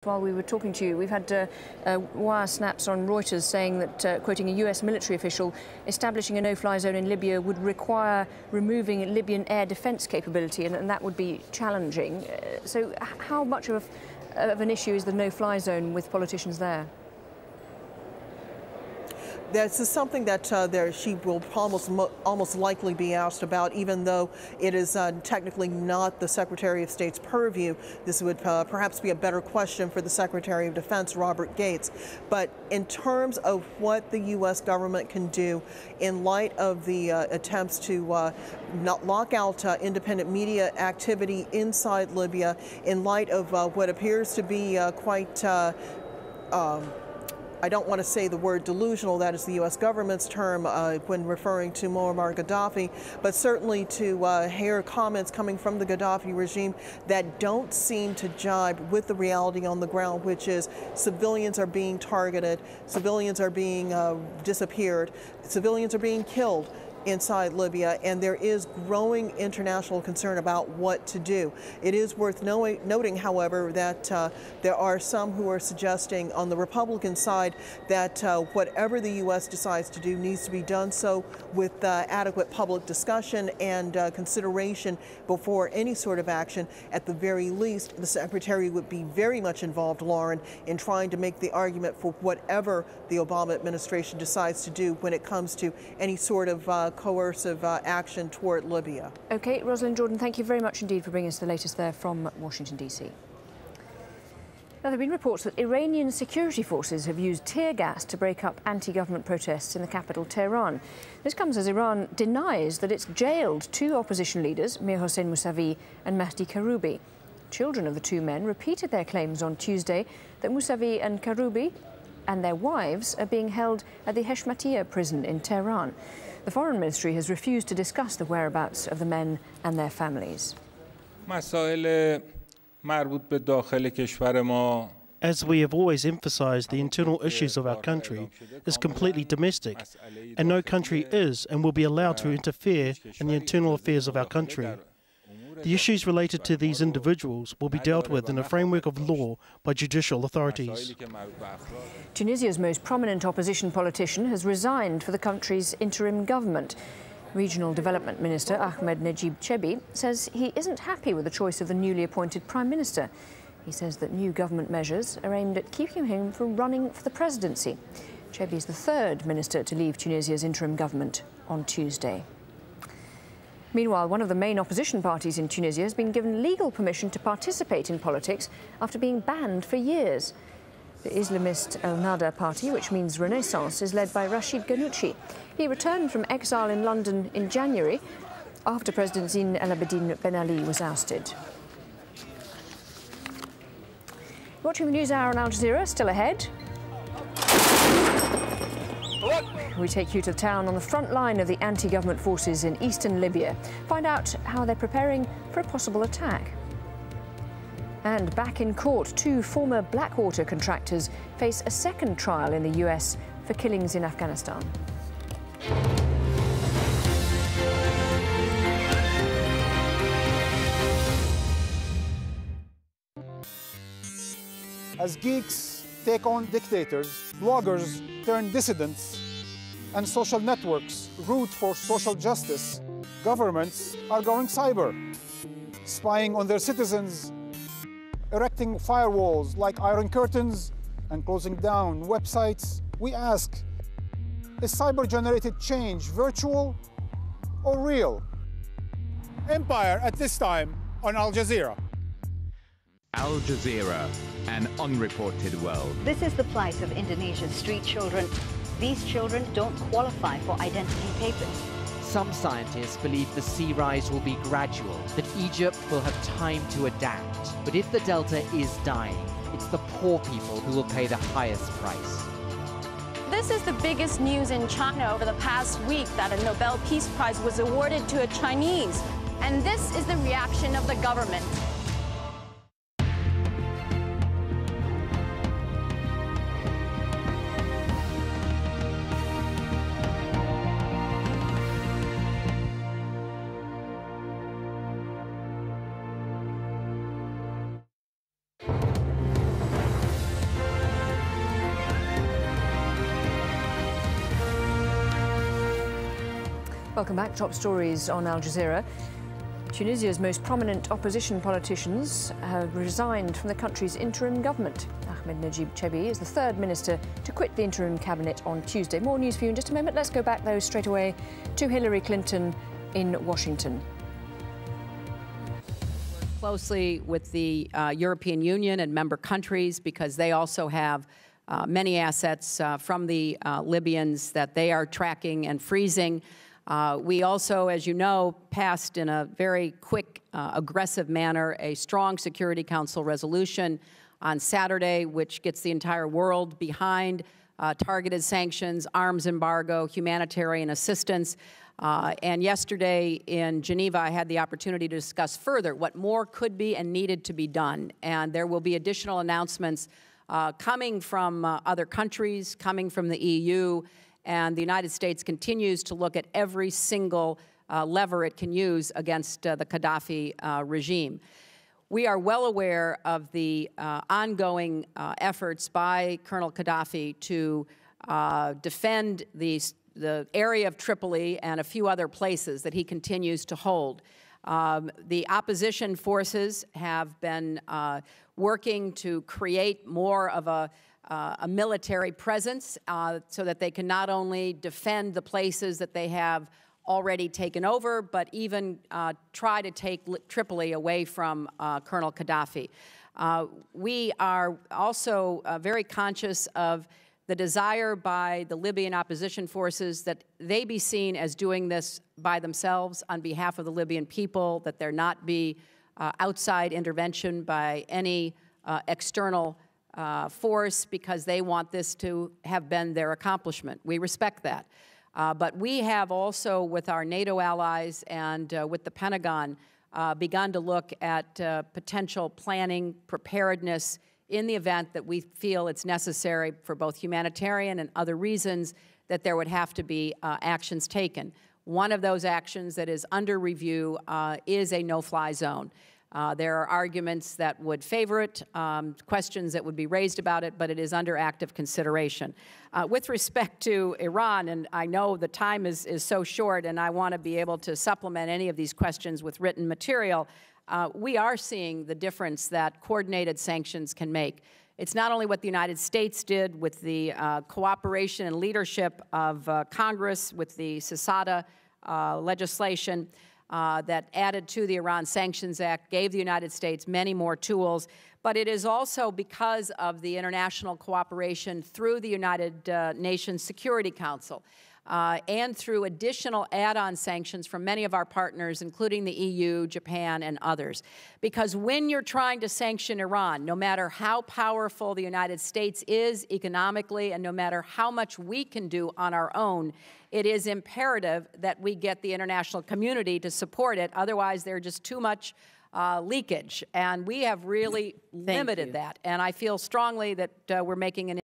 While we were talking to you, we've had wire snaps on Reuters saying that, quoting a US military official, establishing a no-fly zone in Libya would require removing Libyan air defence capability, and that would be challenging. So how much of an issue is the no-fly zone with politicians there? This is something that she will almost likely be asked about, even though it is technically not the Secretary of State's purview. This would perhaps be a better question for the Secretary of Defense, Robert Gates. But in terms of what the U.S. government can do in light of the attempts to not lock out independent media activity inside Libya, in light of what appears to be quite I don't want to say the word delusional, that is the U.S. government's term when referring to Muammar Gaddafi, but certainly to hear comments coming from the Gaddafi regime that don't seem to jibe with the reality on the ground, which is civilians are being targeted, civilians are being disappeared, civilians are being killed inside Libya, and there is growing international concern about what to do. It is worth noting, however, that there are some who are suggesting on the Republican side that whatever the U.S. decides to do needs to be done so with adequate public discussion and consideration before any sort of action. At the very least, the Secretary would be very much involved, Lauren, in trying to make the argument for whatever the Obama administration decides to do when it comes to any sort of coercive action toward Libya. OK, Rosalind Jordan, thank you very much indeed for bringing us the latest there from Washington, D.C. Now, there have been reports that Iranian security forces have used tear gas to break up anti-government protests in the capital, Tehran. This comes as Iran denies that it's jailed two opposition leaders, Mir Hossein Mousavi and Mahdi Karoubi. Children of the two men repeated their claims on Tuesday that Mousavi and Karoubi and their wives are being held at the Heshmatiya prison in Tehran. The Foreign Ministry has refused to discuss the whereabouts of the men and their families. As we have always emphasized, the internal issues of our country is completely domestic, and no country is and will be allowed to interfere in the internal affairs of our country. The issues related to these individuals will be dealt with in a framework of law by judicial authorities. Tunisia's most prominent opposition politician has resigned for the country's interim government. Regional Development Minister Ahmed Najib Chebi says he isn't happy with the choice of the newly appointed Prime Minister. He says that new government measures are aimed at keeping him from running for the presidency. Chebi is the third minister to leave Tunisia's interim government on Tuesday. Meanwhile, one of the main opposition parties in Tunisia has been given legal permission to participate in politics after being banned for years. The Islamist El Nahda party, which means Renaissance, is led by Rachid Ghannouchi. He returned from exile in London in January after President Zine El Abidine Ben Ali was ousted. Watching the News Hour on Al Jazeera, still ahead. We take you to the town on the front line of the anti-government forces in eastern Libya. Find out how they're preparing for a possible attack. And back in court, two former Blackwater contractors face a second trial in the US for killings in Afghanistan. As geeks take on dictators, bloggers turn dissidents, and social networks root for social justice, governments are going cyber, spying on their citizens, erecting firewalls like iron curtains, and closing down websites. We ask, is cyber-generated change virtual or real? Empire at this time on Al Jazeera. Al Jazeera, an unreported world. This is the plight of Indonesia's street children. These children don't qualify for identity papers. Some scientists believe the sea rise will be gradual, that Egypt will have time to adapt. But if the delta is dying, it's the poor people who will pay the highest price. This is the biggest news in China over the past week, that a Nobel Peace Prize was awarded to a Chinese. And this is the reaction of the government. Welcome back. Top stories on Al Jazeera. Tunisia's most prominent opposition politicians have resigned from the country's interim government. Ahmed Najib Chebi is the third minister to quit the interim cabinet on Tuesday. More news for you in just a moment. Let's go back, though, straight away to Hillary Clinton in Washington. Closely with the European Union and member countries, because they also have many assets from the Libyans that they are tracking and freezing. We also, as you know, passed in a very quick, aggressive manner a strong Security Council resolution on Saturday, which gets the entire world behind targeted sanctions, arms embargo, humanitarian assistance. And yesterday in Geneva, I had the opportunity to discuss further what more could be and needed to be done. And there will be additional announcements coming from other countries, coming from the EU, and the United States continues to look at every single lever it can use against the Gaddafi regime. We are well aware of the ongoing efforts by Colonel Gaddafi to defend the area of Tripoli and a few other places that he continues to hold. The opposition forces have been working to create more of a military presence so that they can not only defend the places that they have already taken over, but even try to take Tripoli away from Colonel Gaddafi. We are also very conscious of the desire by the Libyan opposition forces that they be seen as doing this by themselves on behalf of the Libyan people, that there not be outside intervention by any external force, because they want this to have been their accomplishment. We respect that. But we have also, with our NATO allies and with the Pentagon, begun to look at potential planning, preparedness in the event that we feel it's necessary for both humanitarian and other reasons that there would have to be actions taken. One of those actions that is under review is a no-fly zone. There are arguments that would favor it, questions that would be raised about it, but it is under active consideration. With respect to Iran, and I know the time is so short, and I want to be able to supplement any of these questions with written material, we are seeing the difference that coordinated sanctions can make. It's not only what the United States did with the cooperation and leadership of Congress with the CISADA legislation, that added to the Iran Sanctions Act, gave the United States many more tools, but it is also because of the international cooperation through the United Nations Security Council and through additional add-on sanctions from many of our partners, including the EU, Japan, and others. Because when you're trying to sanction Iran, no matter how powerful the United States is economically and no matter how much we can do on our own, it is imperative that we get the international community to support it. Otherwise, there's just too much leakage. And we have really limited that. And I feel strongly that we're making an